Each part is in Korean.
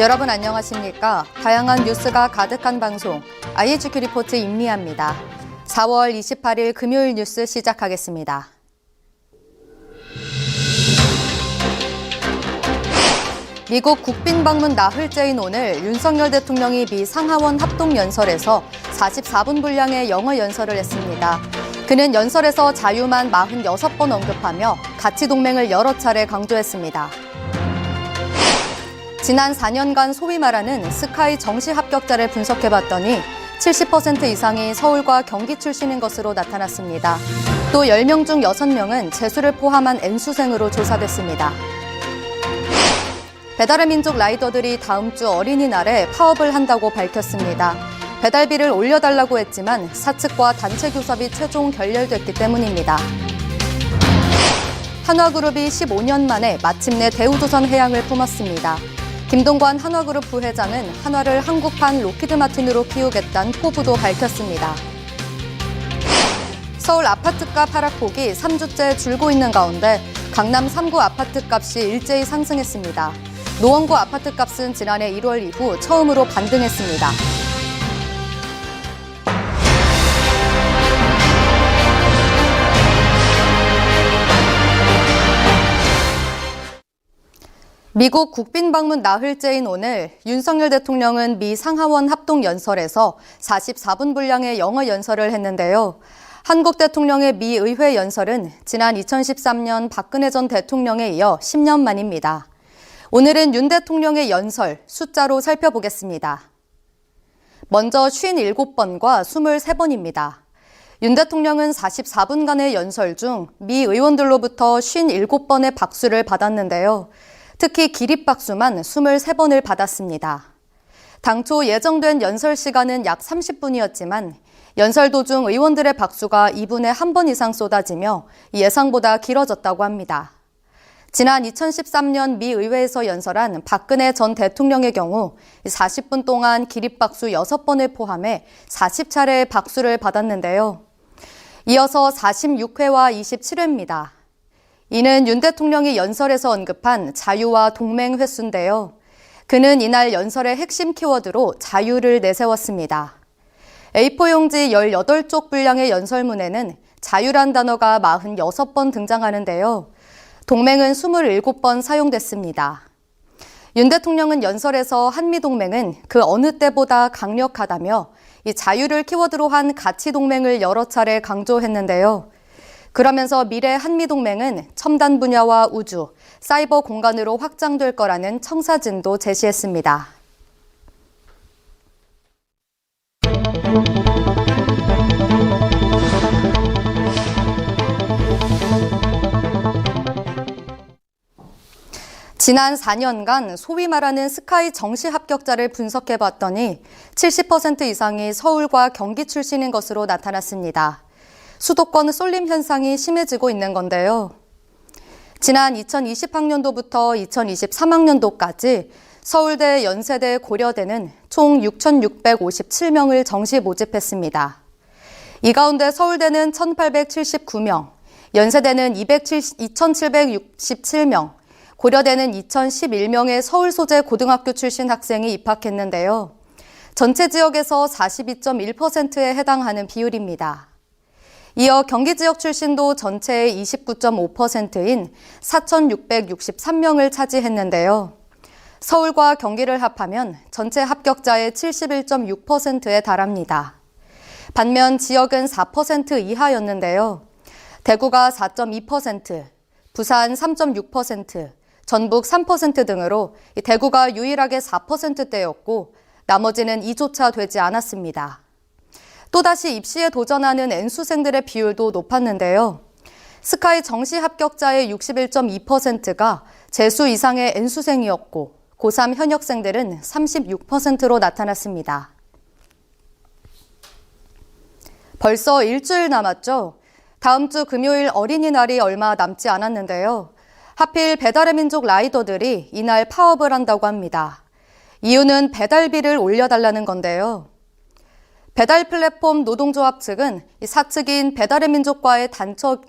여러분 안녕하십니까? 다양한 뉴스가 가득한 방송 IHQ 리포트 임미아입니다. 4월 28일 금요일 뉴스 시작하겠습니다. 미국 국빈 방문 나흘째인 오늘 윤석열 대통령이 미 상하원 합동연설에서 44분 분량의 영어 연설을 했습니다. 그는 연설에서 자유만 46번 언급하며 가치동맹을 여러 차례 강조했습니다. 지난 4년간 소위 말하는 스카이 정시 합격자를 분석해봤더니 70% 이상이 서울과 경기 출신인 것으로 나타났습니다. 또 10명 중 6명은 재수를 포함한 N수생으로 조사됐습니다. 배달의 민족 라이더들이 다음 주 어린이날에 파업을 한다고 밝혔습니다. 배달비를 올려달라고 했지만 사측과 단체 교섭이 최종 결렬됐기 때문입니다. 한화그룹이 15년 만에 마침내 대우조선 해양을 품었습니다. 김동관 한화그룹 부회장은 한화를 한국판 로키드마틴으로 키우겠다는 포부도 밝혔습니다. 서울 아파트값 하락폭이 3주째 줄고 있는 가운데 강남 3구 아파트값이 일제히 상승했습니다. 노원구 아파트값은 지난해 1월 이후 처음으로 반등했습니다. 미국 국빈 방문 나흘째인 오늘 윤석열 대통령은 미 상하원 합동연설에서 44분 분량의 영어 연설을 했는데요. 한국 대통령의 미 의회 연설은 지난 2013년 박근혜 전 대통령에 이어 10년 만입니다. 오늘은 윤 대통령의 연설 숫자로 살펴보겠습니다. 먼저 57번과 23번입니다. 윤 대통령은 44분간의 연설 중 미 의원들로부터 57번의 박수를 받았는데요. 특히 기립박수만 23번을 받았습니다. 당초 예정된 연설 시간은 약 30분이었지만 연설 도중 의원들의 박수가 2분에 1번 이상 쏟아지며 예상보다 길어졌다고 합니다. 지난 2013년 미 의회에서 연설한 박근혜 전 대통령의 경우 40분 동안 기립박수 6번을 포함해 40차례의 박수를 받았는데요. 이어서 46회와 27회입니다. 이는 윤 대통령이 연설에서 언급한 자유와 동맹 횟수인데요. 그는 이날 연설의 핵심 키워드로 자유를 내세웠습니다. A4 용지 18쪽 분량의 연설문에는 자유란 단어가 46번 등장하는데요. 동맹은 27번 사용됐습니다. 윤 대통령은 연설에서 한미동맹은 그 어느 때보다 강력하다며 이 자유를 키워드로 한 가치동맹을 여러 차례 강조했는데요. 그러면서 미래 한미동맹은 첨단 분야와 우주, 사이버 공간으로 확장될 거라는 청사진도 제시했습니다. 지난 4년간 소위 말하는 스카이 정시 합격자를 분석해봤더니 70% 이상이 서울과 경기 출신인 것으로 나타났습니다. 수도권 쏠림 현상이 심해지고 있는 건데요. 지난 2020학년도부터 2023학년도까지 서울대, 연세대, 고려대는 총 6,657명을 정시 모집했습니다. 이 가운데 서울대는 1,879명, 연세대는 2,767명, 고려대는 2,011명의 서울 소재 고등학교 출신 학생이 입학했는데요. 전체 지역에서 42.1%에 해당하는 비율입니다. 이어 경기 지역 출신도 전체의 29.5%인 4,663명을 차지했는데요. 서울과 경기를 합하면 전체 합격자의 71.6%에 달합니다. 반면 지역은 4% 이하였는데요. 대구가 4.2%, 부산 3.6%, 전북 3% 등으로 대구가 유일하게 4%대였고 나머지는 이조차 되지 않았습니다. 또다시 입시에 도전하는 N수생들의 비율도 높았는데요. 스카이 정시 합격자의 61.2%가 재수 이상의 N수생이었고 고3 현역생들은 36%로 나타났습니다. 벌써 일주일 남았죠? 다음 주 금요일 어린이날이 얼마 남지 않았는데요. 하필 배달의 민족 라이더들이 이날 파업을 한다고 합니다. 이유는 배달비를 올려달라는 건데요. 배달 플랫폼 노동조합 측은 사측인 배달의 민족과의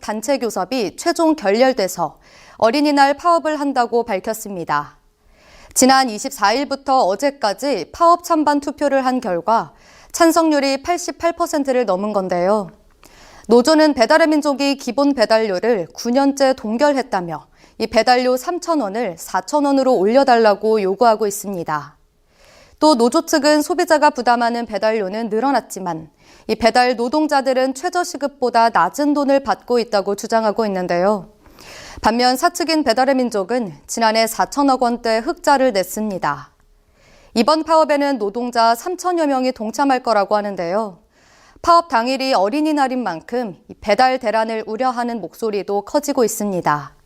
단체 교섭이 최종 결렬돼서 어린이날 파업을 한다고 밝혔습니다. 지난 24일부터 어제까지 파업 찬반 투표를 한 결과 찬성률이 88%를 넘은 건데요. 노조는 배달의 민족이 기본 배달료를 9년째 동결했다며 이 배달료 3,000원을 4,000원으로 올려달라고 요구하고 있습니다. 또 노조 측은 소비자가 부담하는 배달료는 늘어났지만 이 배달 노동자들은 최저시급보다 낮은 돈을 받고 있다고 주장하고 있는데요. 반면 사측인 배달의 민족은 지난해 4천억 원대 흑자를 냈습니다. 이번 파업에는 노동자 3천여 명이 동참할 거라고 하는데요. 파업 당일이 어린이날인 만큼 배달 대란을 우려하는 목소리도 커지고 있습니다.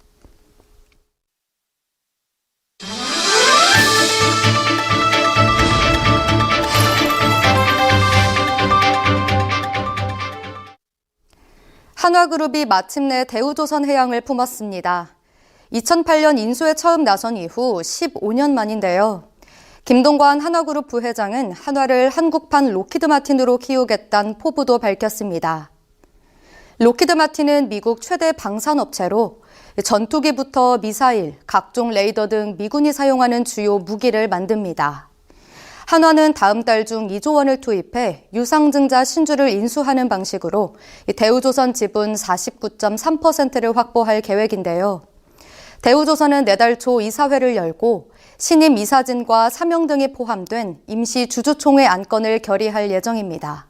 한화그룹이 마침내 대우조선해양을 품었습니다. 2008년 인수에 처음 나선 이후 15년 만인데요. 김동관 한화그룹 부회장은 한화를 한국판 로키드마틴으로 키우겠다는 포부도 밝혔습니다. 로키드마틴은 미국 최대 방산업체로 전투기부터 미사일, 각종 레이더 등 미군이 사용하는 주요 무기를 만듭니다. 한화는 다음 달 중 2조 원을 투입해 유상증자 신주를 인수하는 방식으로 대우조선 지분 49.3%를 확보할 계획인데요. 대우조선은 내달 초 이사회를 열고 신임 이사진과 사명 등이 포함된 임시 주주총회 안건을 결의할 예정입니다.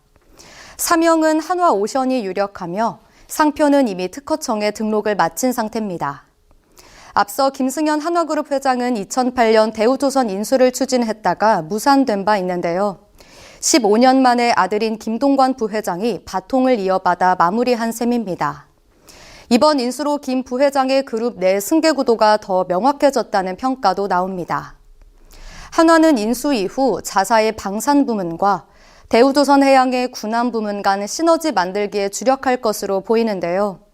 사명은 한화오션이 유력하며 상표는 이미 특허청에 등록을 마친 상태입니다. 앞서 김승현 한화그룹 회장은 2008년 대우조선 인수를 추진했다가 무산된 바 있는데요. 15년 만에 아들인 김동관 부회장이 바통을 이어받아 마무리한 셈입니다. 이번 인수로 김 부회장의 그룹 내 승계 구도가 더 명확해졌다는 평가도 나옵니다. 한화는 인수 이후 자사의 방산 부문과 대우조선해양의 군함 부문 간 시너지 만들기에 주력할 것으로 보이는데요.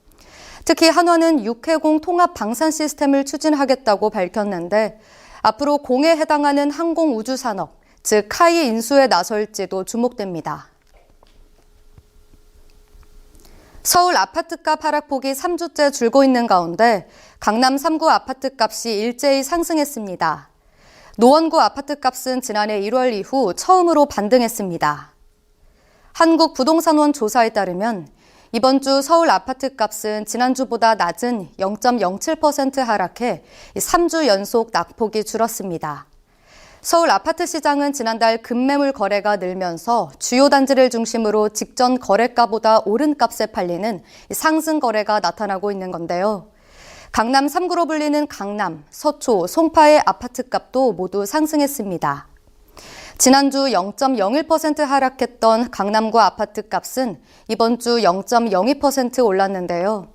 특히 한화는 육해공 통합 방산 시스템을 추진하겠다고 밝혔는데 앞으로 공에 해당하는 항공우주산업, 즉 카이 인수에 나설지도 주목됩니다. 서울 아파트값 하락폭이 3주째 줄고 있는 가운데 강남 3구 아파트값이 일제히 상승했습니다. 노원구 아파트값은 지난해 1월 이후 처음으로 반등했습니다. 한국부동산원 조사에 따르면 이번 주 서울 아파트값은 지난주보다 낮은 0.07% 하락해 3주 연속 낙폭이 줄었습니다. 서울 아파트 시장은 지난달 급매물 거래가 늘면서 주요 단지를 중심으로 직전 거래가보다 오른 값에 팔리는 상승 거래가 나타나고 있는 건데요. 강남 3구로 불리는 강남, 서초, 송파의 아파트값도 모두 상승했습니다. 지난주 0.01% 하락했던 강남구 아파트값은 이번 주 0.02% 올랐는데요.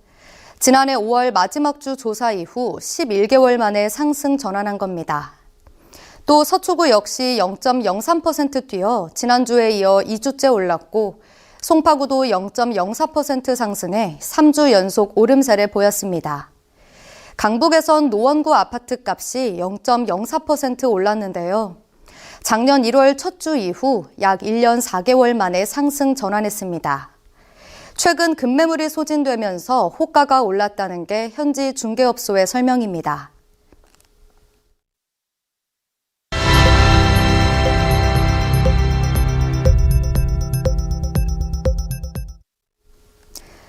지난해 5월 마지막 주 조사 이후 11개월 만에 상승 전환한 겁니다. 또 서초구 역시 0.03% 뛰어 지난주에 이어 2주째 올랐고 송파구도 0.04% 상승해 3주 연속 오름세를 보였습니다. 강북에선 노원구 아파트값이 0.04% 올랐는데요. 작년 1월 첫 주 이후 약 1년 4개월 만에 상승 전환했습니다. 최근 급매물이 소진되면서 호가가 올랐다는 게 현지 중개업소의 설명입니다.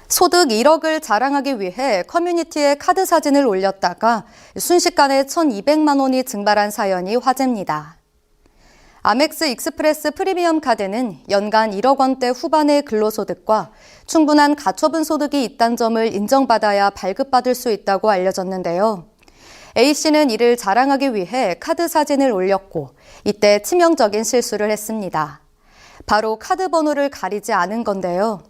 소득 1억을 자랑하기 위해 커뮤니티에 카드 사진을 올렸다가 순식간에 1,200만 원이 증발한 사연이 화제입니다. 아멕스 익스프레스 프리미엄 카드는 연간 1억 원대 후반의 근로소득과 충분한 가처분 소득이 있다는 점을 인정받아야 발급받을 수 있다고 알려졌는데요. A씨는 이를 자랑하기 위해 카드 사진을 올렸고 이때 치명적인 실수를 했습니다. 바로 카드 번호를 가리지 않은 건데요.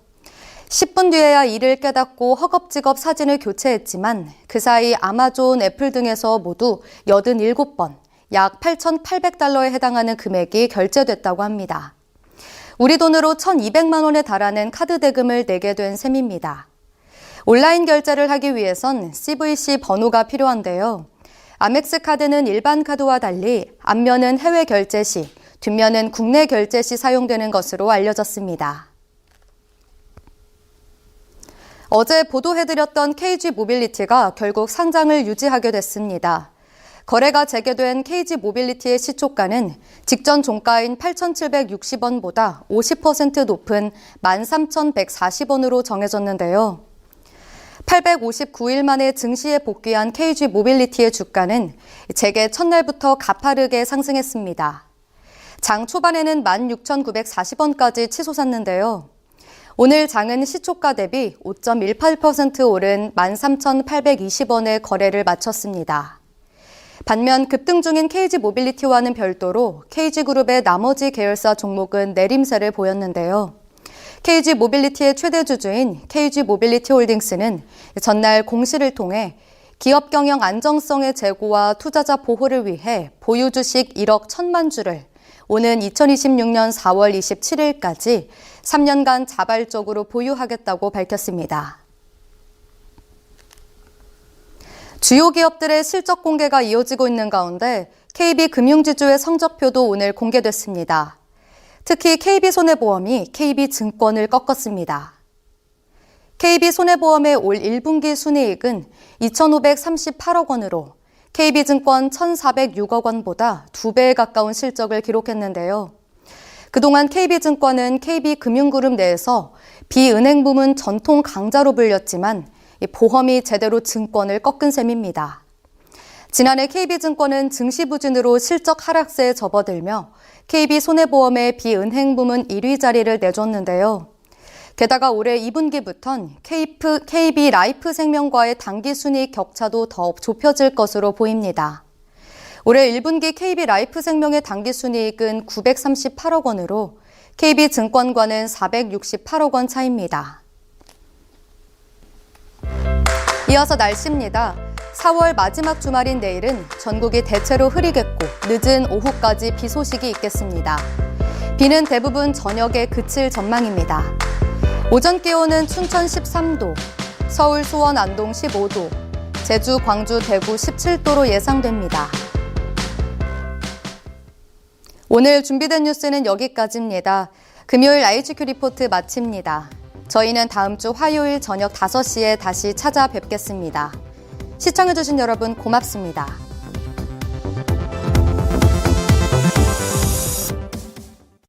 10분 뒤에야 이를 깨닫고 허겁지겁 사진을 교체했지만 그 사이 아마존, 애플 등에서 모두 87번, 약 8,800달러에 해당하는 금액이 결제됐다고 합니다. 우리 돈으로 1,200만 원에 달하는 카드 대금을 내게 된 셈입니다. 온라인 결제를 하기 위해선 CVC 번호가 필요한데요. 아멕스 카드는 일반 카드와 달리 앞면은 해외 결제 시, 뒷면은 국내 결제 시 사용되는 것으로 알려졌습니다. 어제 보도해드렸던 KG 모빌리티가 결국 상장을 유지하게 됐습니다. 거래가 재개된 KG 모빌리티의 시초가는 직전 종가인 8,760원보다 50% 높은 13,140원으로 정해졌는데요. 859일 만에 증시에 복귀한 KG 모빌리티의 주가는 재개 첫날부터 가파르게 상승했습니다. 장 초반에는 16,940원까지 치솟았는데요. 오늘 장은 시초가 대비 5.18% 오른 13,820원에 거래를 마쳤습니다. 반면 급등 중인 KG 모빌리티와는 별도로 KG그룹의 나머지 계열사 종목은 내림세를 보였는데요. KG 모빌리티의 최대 주주인 KG 모빌리티 홀딩스는 전날 공시를 통해 기업 경영 안정성의 제고와 투자자 보호를 위해 보유 주식 1억 1천만 주를 오는 2026년 4월 27일까지 3년간 자발적으로 보유하겠다고 밝혔습니다. 주요 기업들의 실적 공개가 이어지고 있는 가운데 KB금융지주의 성적표도 오늘 공개됐습니다. 특히 KB손해보험이 KB증권을 꺾었습니다. KB손해보험의 올 1분기 순이익은 2,538억 원으로 KB증권 1,406억 원보다 2배에 가까운 실적을 기록했는데요. 그동안 KB증권은 KB금융그룹 내에서 비은행 부문 전통 강자로 불렸지만 보험이 제대로 증권을 꺾은 셈입니다. 지난해 KB증권은 증시 부진으로 실적 하락세에 접어들며 KB손해보험의 비은행 부문 1위 자리를 내줬는데요. 게다가 올해 2분기부턴 KB라이프생명과의 당기순이익 격차도 더 좁혀질 것으로 보입니다. 올해 1분기 KB라이프생명의 당기순이익은 938억 원으로 KB증권과는 468억 원 차이입니다. 이어서 날씨입니다. 4월 마지막 주말인 내일은 전국이 대체로 흐리겠고 늦은 오후까지 비 소식이 있겠습니다. 비는 대부분 저녁에 그칠 전망입니다. 오전 기온은 춘천 13도, 서울, 수원, 안동 15도, 제주, 광주, 대구 17도로 예상됩니다. 오늘 준비된 뉴스는 여기까지입니다. 금요일 IHQ 리포트 마칩니다. 저희는 다음 주 화요일 저녁 5시에 다시 찾아뵙겠습니다. 시청해주신 여러분 고맙습니다.